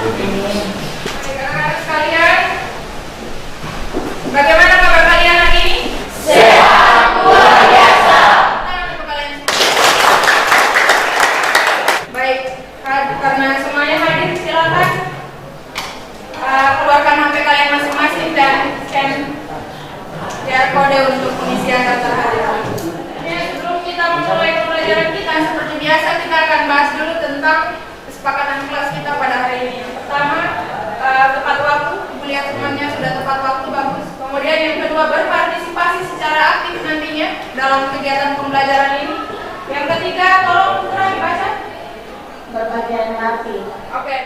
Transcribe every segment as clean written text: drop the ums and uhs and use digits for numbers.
Anak-anak sekalian, bagaimana kabar kalian hari ini? Sehat, luar biasa. Baik, karena semuanya hadir, silakan keluarkan HP kalian masing-masing dan scan QR kode untuk pengisian daftar hadirin. Sebelum kita memulai pembelajaran kita, seperti biasa kita akan bahas dulu tentang kesepakatan kelas kita pada hari ini. Yang pertama, tepat waktu, melihat semuanya sudah tepat waktu, bagus. Kemudian yang kedua, berpartisipasi secara aktif nantinya dalam kegiatan pembelajaran ini. Yang ketiga, tolong putra dibaca. Berbagi hati. Oke,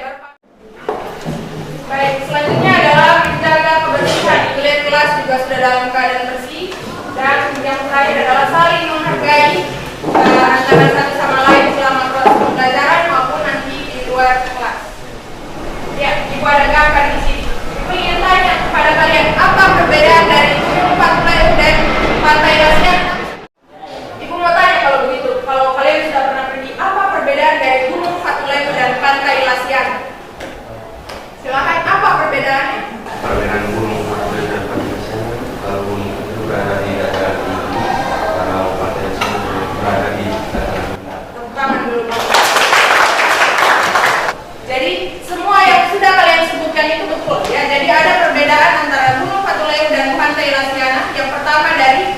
baik, selanjutnya adalah menjaga kebersihan. Toilet kelas juga sudah dalam keadaan bersih. Dan yang terakhir adalah saling menghargai antara satu sama lain selama proses pembelajaran maupun nanti di luar kelas. Ya, Ibu ada gambar di sini. Ibu ingin tanya kepada kalian, apa perbedaan dari Gunung Fatuleu dan Pantai Lasiana? Ibu mau tanya kalau begitu, kalau kalian sudah pernah pergi, apa perbedaan dari Gunung Fatuleu dan Pantai Lasiana? Silakan, apa perbedaannya? Perbedaan gunung Fatuleu dan Pantai Lasiana, kalau gunung itu berada di dataran tinggi, kalau Pantai Lasiana berada di dataran rendah. Tepuk tangan dulu. Jadi semua yang sudah kalian sebutkan itu betul ya. Jadi ada perbedaan antara Gunung Fatuleu dan Pantai Lasiana. Yang pertama dari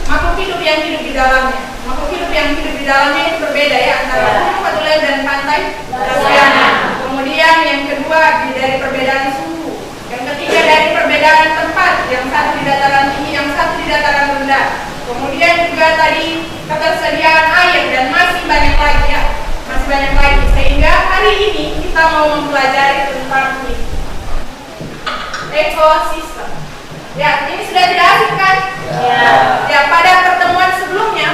makhluk hidup yang hidup di dalamnya. Makhluk hidup yang hidup di dalamnya itu berbeda ya antara Gunung Fatuleu dan Pantai Lasiana. Kemudian yang kedua dari perbedaan suhu. Yang ketiga dari perbedaan tempat, yang satu di dataran tinggi, yang satu di dataran rendah. Kemudian juga tadi ketersediaan air dan masih banyak lagi ya, masih banyak lagi. Sehingga hari ini kita mau mempelajari tentang ekosistem. Ya, ini sudah tidak asing kan? Ya. Ya, pada pertemuan sebelumnya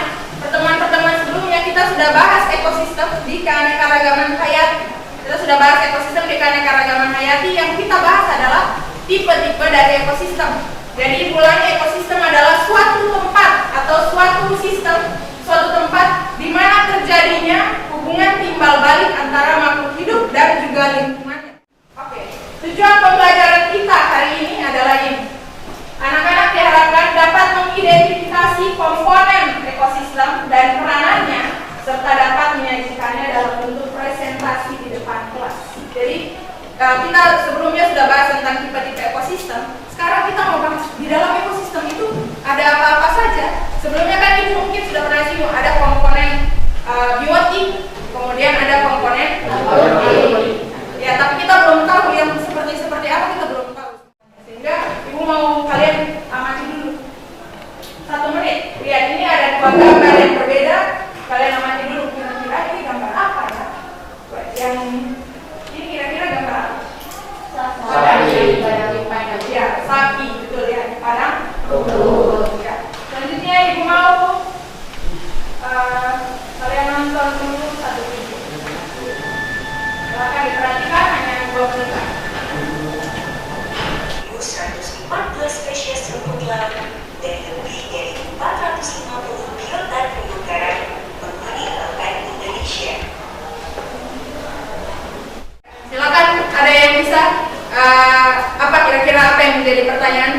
kita sudah bahas ekosistem di keanekaragaman hayati. Kita sudah bahas ekosistem di keanekaragaman hayati. Yang kita bahas adalah tipe-tipe dari ekosistem. Jadi mulai ekosistem adalah suatu tempat atau suatu sistem, suatu tempat di mana terjadinya hubungan timbal balik antara makhluk hidup dan juga lingkungannya. Oke, tujuan pembelajaran kita hari ini adalah ini. Anak-anak diharapkan dapat mengidentifikasi komponen ekosistem dan peranannya serta dapat menyajikannya dalam bentuk presentasi di depan kelas. Jadi kita sebelumnya sudah bahas tentang tipe-tipe ekosistem. Sekarang kita mau bahas di dalam ekosistem itu ada apa-apa saja. Sebelumnya kan Ibu mungkin sudah pernah singgung ada komponen biotik, kemudian ada komponen abiyotik. Ya, tapi kita belum tahu yang seperti apa, kita belum tahu. Sehingga Ibu mau kalian amati dulu 1 menit. Lihat, ini ada 2 gambar yang berbeda. Kalian amati dulu kira-kira ini gambar apa ya? Yang ini kira-kira gambar apa? Sapi. Ya, sapi, betul ya, di padang. Ya. Selanjutnya Ibu mau kalian nonton dulu 1 video. Silakan diperhatikan, hanya 2 menit. 114 spesies rumput laut dan lebih dari 450 biota terumbu karang menghuni lautan Indonesia. Silakan, ada yang bisa apa kira-kira apa yang menjadi pertanyaan?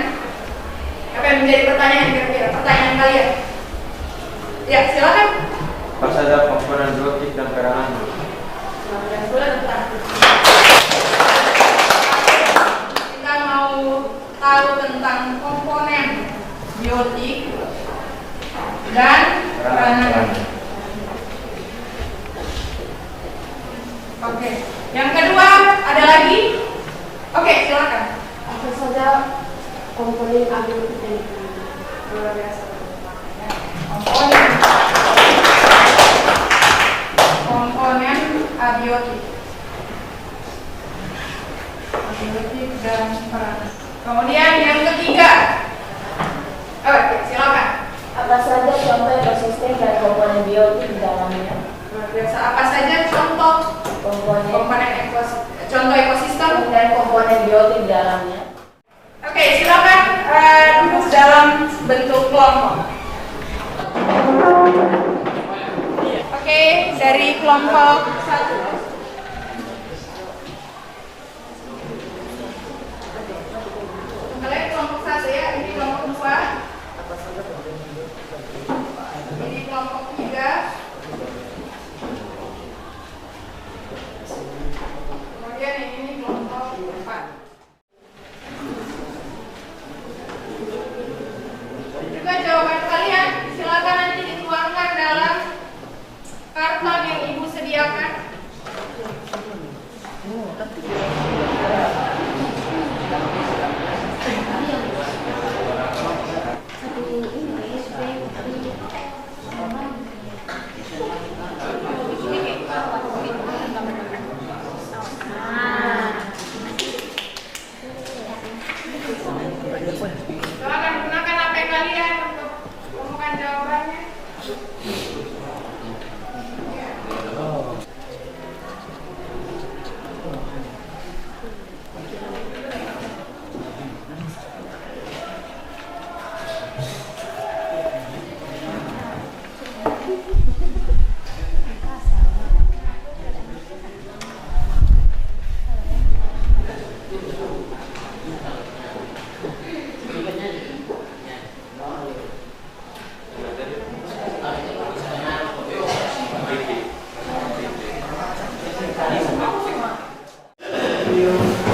Apa yang menjadi pertanyaan kira-kira? Pertanyaan kalian? Ya, silakan. Apa saja komponen biotik dan peranannya? Yang boleh tentang. Kita mau tahu tentang komponen biotik dan peranan. Oke. Yang kedua ada lagi? Oke, silakan. Apa saja komponen abiotik ini? Luar biasa. Komponen abiotik. Abiotik dan peranan. Kemudian yang ketiga. Oke, silakan. Apa saja contoh ekosistem dan komponen biotik di dalamnya? Luar biasa. Apa saja contoh contoh ekosistem dan komponen biotik di dalamnya? Oke, silakan duduk dalam bentuk kelompok. Oke, dari kelompok 1. Silakan gunakan HP kalian untuk menemukan jawabannya.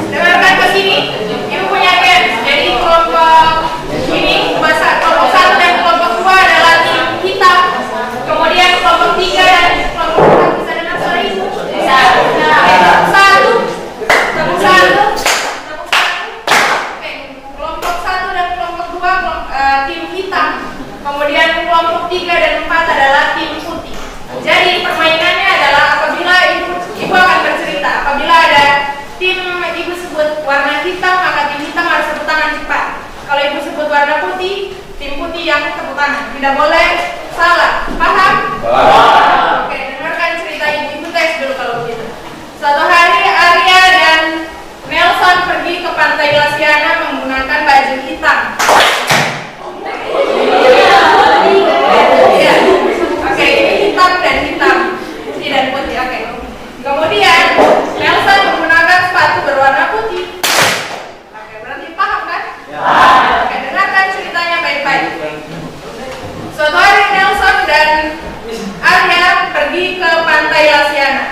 Dengarkan ke sini, ibu punya games. Jadi kelompok ini, kelompok 1 dan kelompok 2 adalah tim hitam. Kemudian kelompok 3 dan kelompok 4 bisa dengar suara ibu? Bisa. Satu. Oke, kelompok 1 dan kelompok 2 tim hitam. Kemudian kelompok 3 dan 4 adalah tim putih. Jadi permainannya adalah apabila ibu akan bercerita, apabila ada tim ibu sebut warna hitam, maka tim hitam harus tepuk tangan cepat. Kalau ibu sebut warna putih, tim putih yang tepuk tangan. Tidak boleh salah. Paham? Paham. Oke, dengarkan cerita ibu tes dulu kalau begitu. Suatu hari Arya dan Nelson pergi ke pantai Lasiana menggunakan baju hitam. Iya. Oke, ini hitam dan hitam. Putih dan putih. Oke. Kemudian Nelson menggunakan sepatu berwarna putih. Oke, berarti paham kan? Ya. Oke, dengarkan ceritanya baik-baik. Suatu hari Nelson dan Arya pergi ke pantai Lasiana.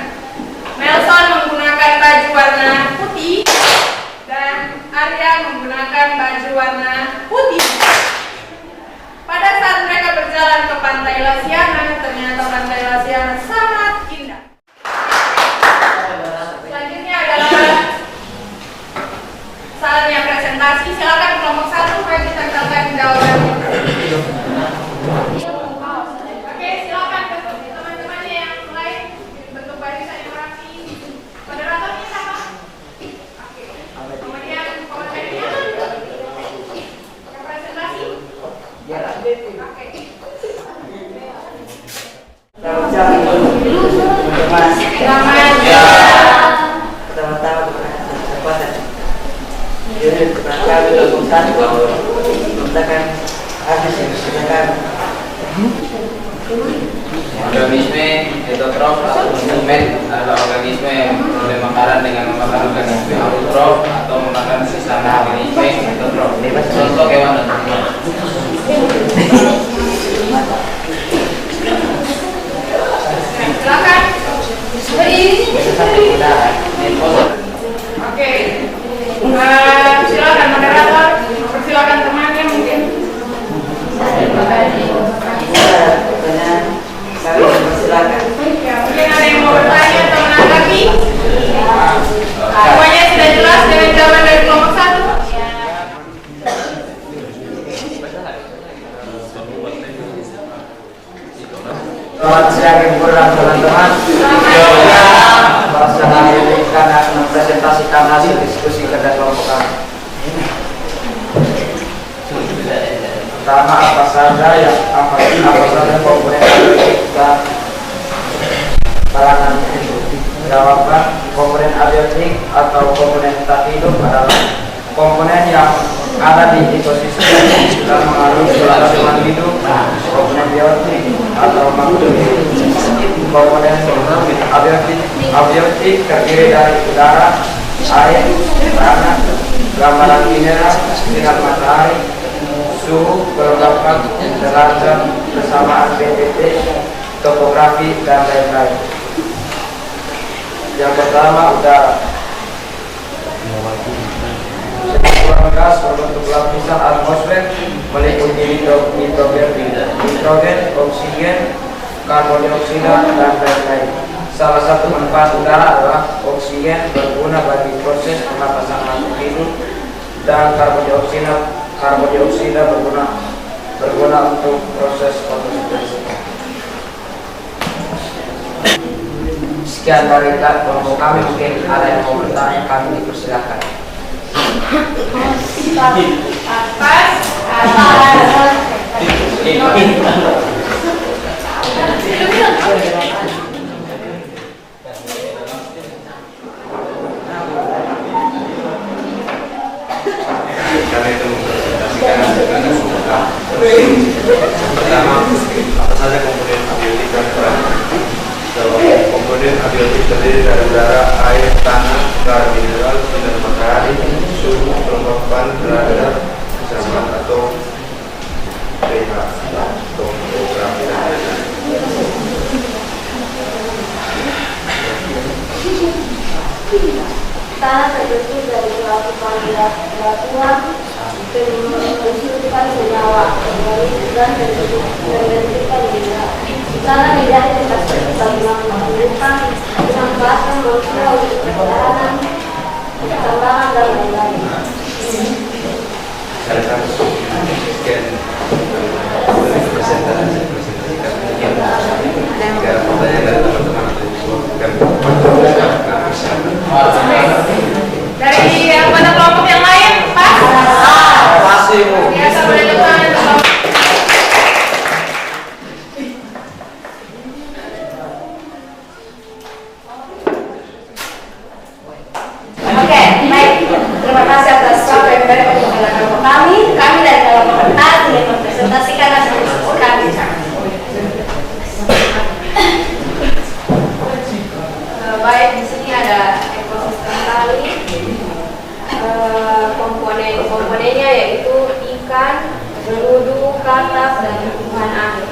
Nelson menggunakan baju warna putih dan Arya menggunakan baju warna putih. Pada saat mereka berjalan ke pantai Lasiana, ternyata pantai Lasiana sangat indah. Selanjutnya adalah saatnya presentasi. Silakan kelompok 1 maju tempelkan jawabannya. Oke, silakan teman-temannya yang lain bentuk barisan yang rapi. Moderatornya siapa? Oke. Kemudian komentarnya. Presentasi. Oke. Pertama-tama kekuatan unit kerangka kelompok 1 menggunakan hadis yang disediakan organisme heterotrof atau monomet adalah organisme yang boleh makanan dengan memakan organisme autotrof atau memakan sesama organisme heterotrof. Contoh hewan dan tumbuhan. Silakan. Oke. Silakan moderator, silakan temannya mungkin. silakan. Ya, mungkin ada yang mau bertanya atau menanggapi? Semuanya sudah jelas dengan jawaban dari kelompok 1? Selamat siang ibu dan teman-teman. Bahasa ini karena mempresentasikan hasil diskusi kerja kelompok kami. Pertama, apa saja komponen kita kalangan jawaban. Komponen abiotik atau komponen tak hidup adalah komponen yang ada di ekosistem dan mengaruhi kelangsungan hidup. Komponen biotik atau makro komponen abiotik terdiri dari udara, air, tanah, gambaran mineral, sinar matahari, suhu, kelembapan, derajat, kesamaan PTT, topografi, dan lain-lain. Yang pertama, udara. Sebuah gas berbentuk lapisan atmosfer meliputi nitrogen, oksigen, karbon dioksida, dan lain-lain. Salah satu manfaat udara adalah oksigen oksigen berguna bagi proses pernapasan makhluk hidup, dan karbon dioksida berguna untuk proses fotosintesis. Sekian dari kelompok kami, mungkin ada yang mau bertanya, kami dipersilakan. Karena itu mempresentasikan dengan keseluruhan. Pertama, apa saja komponen abiotik dan peran? Komponen abiotik terdiri dari udara, air, tanah, garam mineral, sinar matahari, suhu, kelembapan terhadap zaman atau pH, topografi dan lain-lain. Tanah terbentuk dari suatu batuan menunjukkan senyawa dan terbentukkan mineral. Tanah menjadi tempat seperti bagi memerlukan dimanfaatkan manusia untuk perjalanan, pertambangan dan lain-lain. Saya akan sekian presentasikan jika pertanyaan dari teman-teman Dari yang pada kelompok yang lain, Pak? Pasti, Bu. Biasa boleh depan. Oke, baik. Terima kasih atas waktu yang diberikan kepada kelompok kami. Kami dari kelompok A ingin mempresentasikan hasil diskusi kami. Baik, di sini ada ekosistem kali. Komponennya yaitu ikan, berudu, kakap, dan tumbuhan air.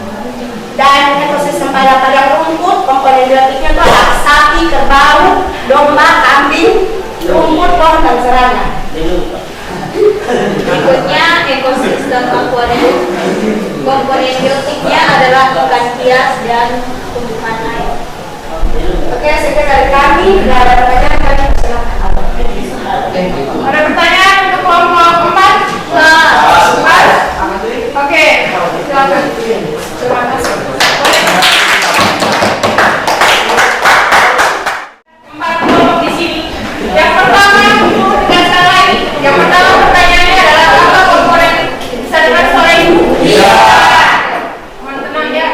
Dan ekosistem pada padang rumput, komponen biotiknya itu adalah sapi, kerbau, domba, kambing, rumput, pohon, dan serangga. Berikutnya ekosistem akuarium. Komponen biotiknya adalah ikan hias dan tumbuhan air. Oke, sekian dari kami. Bila ada pertanyaan, kami persilakan. Ada pertanyaan untuk kelompok 4? Oke, silakan. Terima kasih. Empat kelompok di sini. Yang pertama, tegaskan lagi. Yang pertama pertanyaannya adalah apa komponen bisa dimasuk oleh ibu? Iya. Teman-teman ya.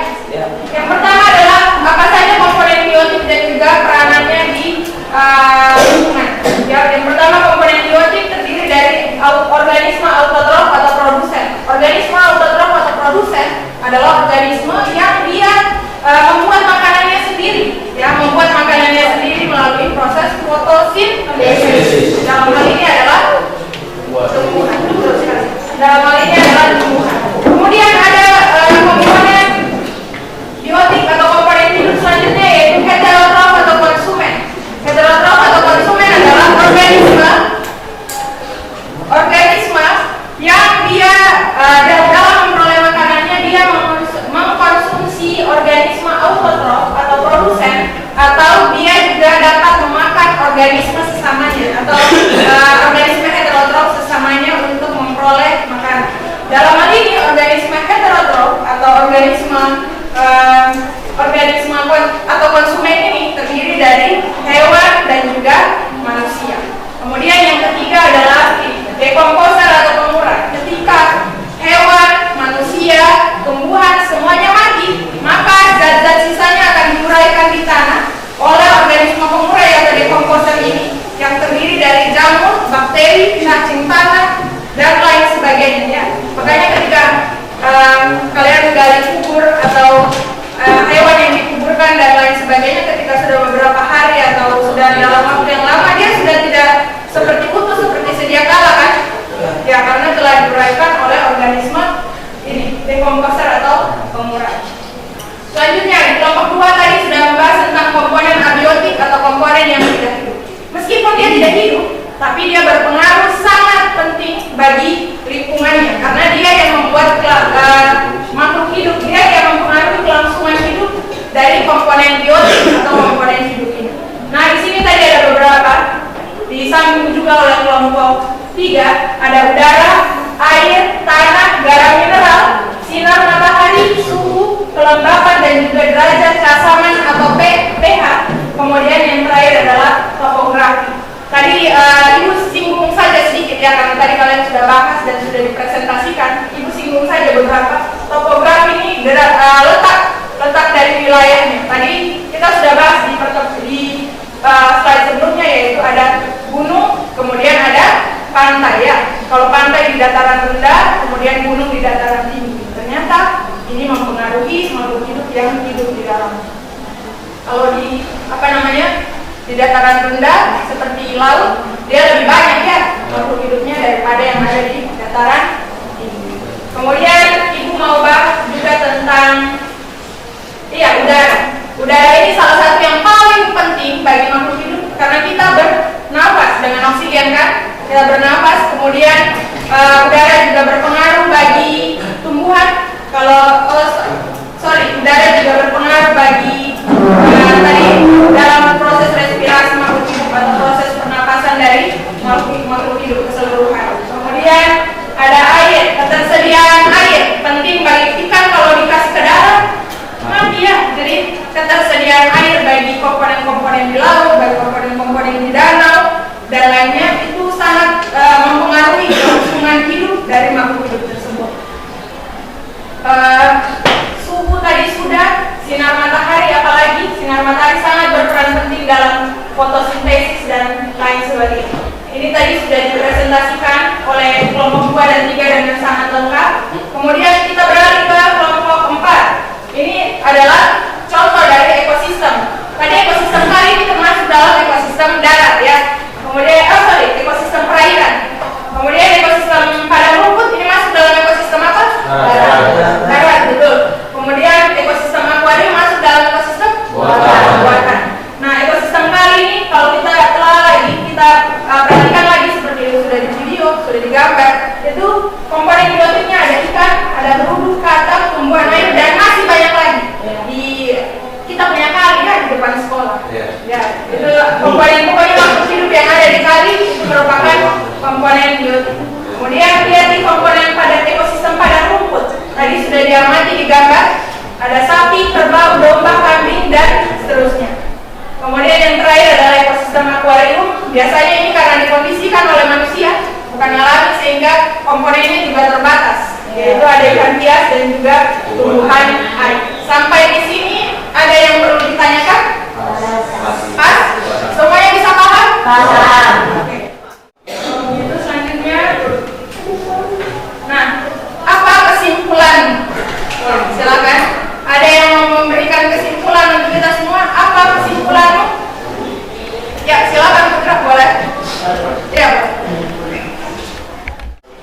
Yang pertama adalah apa saja komponen biotik dan juga peranannya di lingkungan. Ya, yang pertama komponen biotik terdiri dari organisme autotrof atau produsen. Organisme autotrof atau produsen adalah organisme yang dia membuat makanannya sendiri, ya, membuat makanannya sendiri melalui proses fotosintesis. Dalam hal ini adalah tumbuhan. Dalam hal ini adalah tumbuhan. Kemudian ada komponen biotik atau komponen hidup selanjutnya yaitu heterotrof atau konsumen. Heterotrof atau konsumen adalah organisme yang dia dalam memperoleh makanannya dia mengkonsumsi organisme autotrof atau produsen, atau dia juga dapat memakan organisme sesamanya atau organisme heterotrof sesamanya untuk memperoleh makanan. Dalam hal ini organisme heterotrof atau organisme atau konsumen ini terdiri dari hewan dan juga manusia. Kemudian yang ketiga adalah dekomposer atau pengurang. Ketika hewan, manusia, tumbuhan semuanya mati, maka zat-zat sisanya akan diuraikan di tanah oleh organisme pengurai atau dekomposer ini yang terdiri dari jamur, bakteri, cacing tanah, dan lain sebagainya. Ya. Makanya ketika kalian menggali kubur atau hewan yang dikuburkan dan lain sebagainya, ketika sudah beberapa hari atau sudah dalam waktu yang lama, dia sudah tidak seperti utuh seperti sedia kala kan? Ya, karena telah diuraikan oleh organisme ini, dekomposer atau pengurai. Selanjutnya di kelompok 2 tadi sudah membahas tentang komponen abiotik atau komponen yang tidak hidup. Meskipun dia tidak hidup, tapi dia berpengaruh sangat penting bagi lingkungannya karena dia yang membuat makhluk hidup, dia yang mempengaruhi kelangsungan hidup dari komponen biotik atau komponen hidup ini. Nah, di sini tadi ada beberapa disambung juga oleh kelompok 3, ada udara, air, tanah, garam mineral, sinar matahari, suhu, kelembapan, dan juga derajat keasaman atau pH. Kemudian yang terakhir adalah topografi. Tadi Ibu singgung saja sedikit ya, karena tadi kalian sudah bahas dan sudah dipresentasikan. Ibu singgung saja beberapa. Topografi ini letak dari wilayahnya. Tadi kita sudah bahas di slide sebelumnya, yaitu ada gunung, kemudian ada pantai ya. Kalau pantai di dataran rendah, kemudian gunung di dataran tinggi. Ternyata ini mempengaruhi makhluk hidup yang hidup di dalam. Kalau di di dataran rendah seperti laut, dia lebih banyak ya makhluk hidupnya daripada yang ada di dataran tinggi. Kemudian Ibu mau bahas juga tentang udara. Udara ini salah satu yang paling penting bagi makhluk hidup karena kita bernafas dengan oksigen kan? Kita bernafas, kemudian udara juga berpengaruh bagi tumbuhan. Udara juga berpengaruh bagi tadi dalam proses respirasi makhluk hidup atau proses pernapasan dari makhluk hidup keseluruhan. Kemudian ada air, ketersediaan air penting bagi ikan. Kalau dikasih ke darat mati ya. Jadi ketersediaan air bagi komponen-komponen di laut, bagi komponen-komponen di danau dan lainnya itu sangat mempengaruhi kelangsungan hidup dari makhluk hidup tersebut. Suhu tadi sudah, sinar matahari apalagi, sinar matahari sangat berperan penting dalam fotosintesis dan lain sebagainya. Ini tadi sudah dipresentasikan oleh kelompok 2 dan 3 dengan sangat lengkap. Kemudian kita beralih ke kelompok 4. Ini adalah contoh dari ekosistem. Tadi ekosistem kali ini termasuk dalam ekosistem darat ya. Kemudian ekosistem perairan. Kemudian ekosistem padang rumput ini masuk dalam ekosistem apa? Darat, betul. Kemudian ekosistem akuarium masuk dalam ekosistem buatan. Nah, ekosistem kali ini kalau kita telah lagi kita perhatikan lagi seperti itu sudah di video, sudah digambar. Itu komponen biotiknya ada ikan, ada terumbu karang, tumbuhan air dan masih banyak lagi. Kita punya kali ya di depan sekolah. Ya, itu komponen makhluk hidup yang ada di kali itu merupakan komponen biotik. Kemudian lihat di komponen pada ekosistem padang rumput. Tadi sudah diamati di gambar. Ada sapi, kerbau, domba, kambing dan seterusnya. Kemudian yang terakhir adalah ekosistem akuarium. Biasanya ini karena dikondisikan oleh manusia, bukan alami, sehingga komponennya juga terbatas. Yaitu ada ikan hias dan juga tumbuhan air. Sampai di sini ada yang perlu ditanyakan? Pas? Semuanya bisa paham? Paham. Oke. Begitu selanjutnya. Nah, apa kesimpulan? Silakan. Ada yang mau memberikan kesimpulan untuk kita semua? Apa kesimpulanmu? Ya, silakan Putra, boleh. Ya, boleh.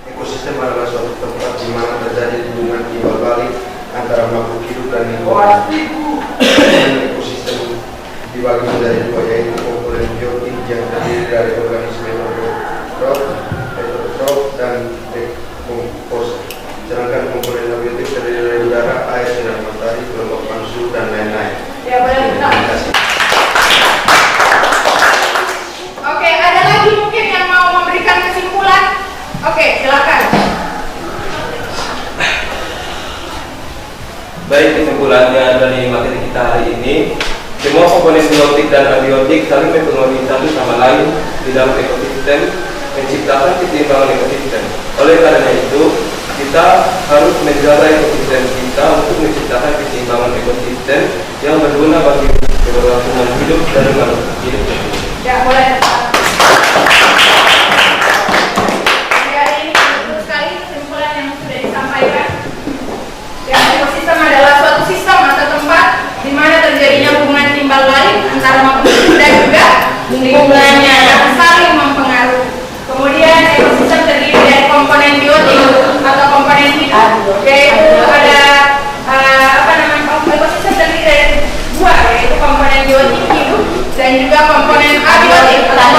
Ekosistem adalah suatu tempat di mana terjadi hubungan timbal balik antara makhluk hidup dan lingkungan. Ekosistem dibagi menjadi dua, yaitu komponen biotik yang terdiri dari organisme heterotrof dan dekomposer. Sedangkan komponen abiotik terdiri dari udara, air, sinar matahari, kelembapan suhu dan lain-lain. Ya, boleh Putra. Oke, ada lagi mungkin yang mau memberikan kesimpulan? Oke, silakan. Baik, kesimpulannya dari materi kita hari ini, semua komponen biotik dan abiotik saling mempengaruhi satu sama lain di dalam ekosistem, menciptakan keseimbangan ekosistem. Oleh karena itu, kita harus menjaga ekosistem kita untuk menciptakan keseimbangan ekosistem yang berguna bagi keberlangsungan hidup dari makhluk hidup. Ya, boleh. Ya, ini betul sekali kesimpulan yang sudah disampaikan. Ya, ekosistem adalah suatu sistem atau tempat di mana terjadinya hubungan timbal balik antara makhluk hidup dan juga lingkungannya yang saling mempengaruhi. Kemudian ekosistem terdiri dari komponen biotik atau komponen hidup, yaitu ada ekosistem terdiri dari dua, yaitu komponen biotik hidup dan juga komponen abiotik atau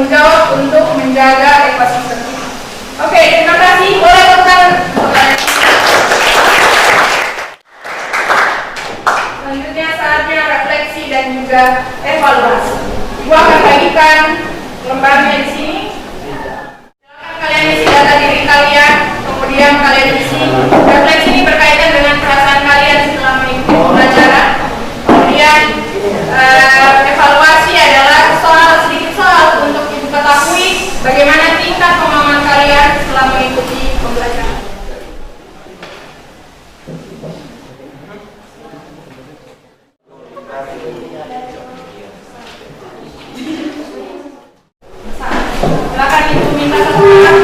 tanggung jawab untuk menjaga ekosistem kita. Oke, terima kasih. Boleh tepuk tangan. Selanjutnya saatnya refleksi dan juga evaluasi. Ibu akan bagikan lembarnya di sini. Silakan kalian isi data diri kalian, kemudian kalian isi. Refleksi ini berkaitan dengan perasaan kalian setelah mengikuti pembelajaran. Kemudian evaluasi adalah sedikit soal untuk ibu ketahui bagaimana tingkat pemahaman kalian setelah mengikuti pembelajaran. Silakan ibu minta keterangan.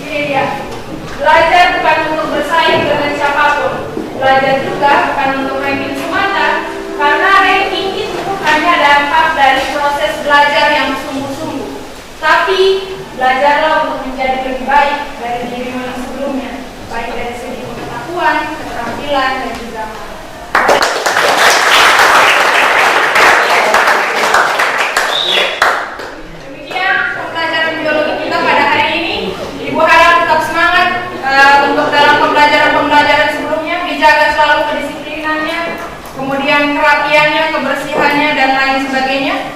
Ini dia. Belajar bukan untuk bersaing dengan siapapun. Belajar juga bukan untuk ranking semata, karena ranking itu hanya dampak dari proses belajar yang sungguh-sungguh. Tapi belajarlah untuk menjadi lebih baik dari dirimu yang sebelumnya, baik dari segi pengetahuan, keterampilan, dan juga demikian pembelajaran biologi kita pada hari ini. Ibu harap tetap semangat untuk dalam pembelajaran sebelumnya, dijaga selalu kedisiplinannya, kemudian kerapiannya, kebersihannya, dan lain sebagainya.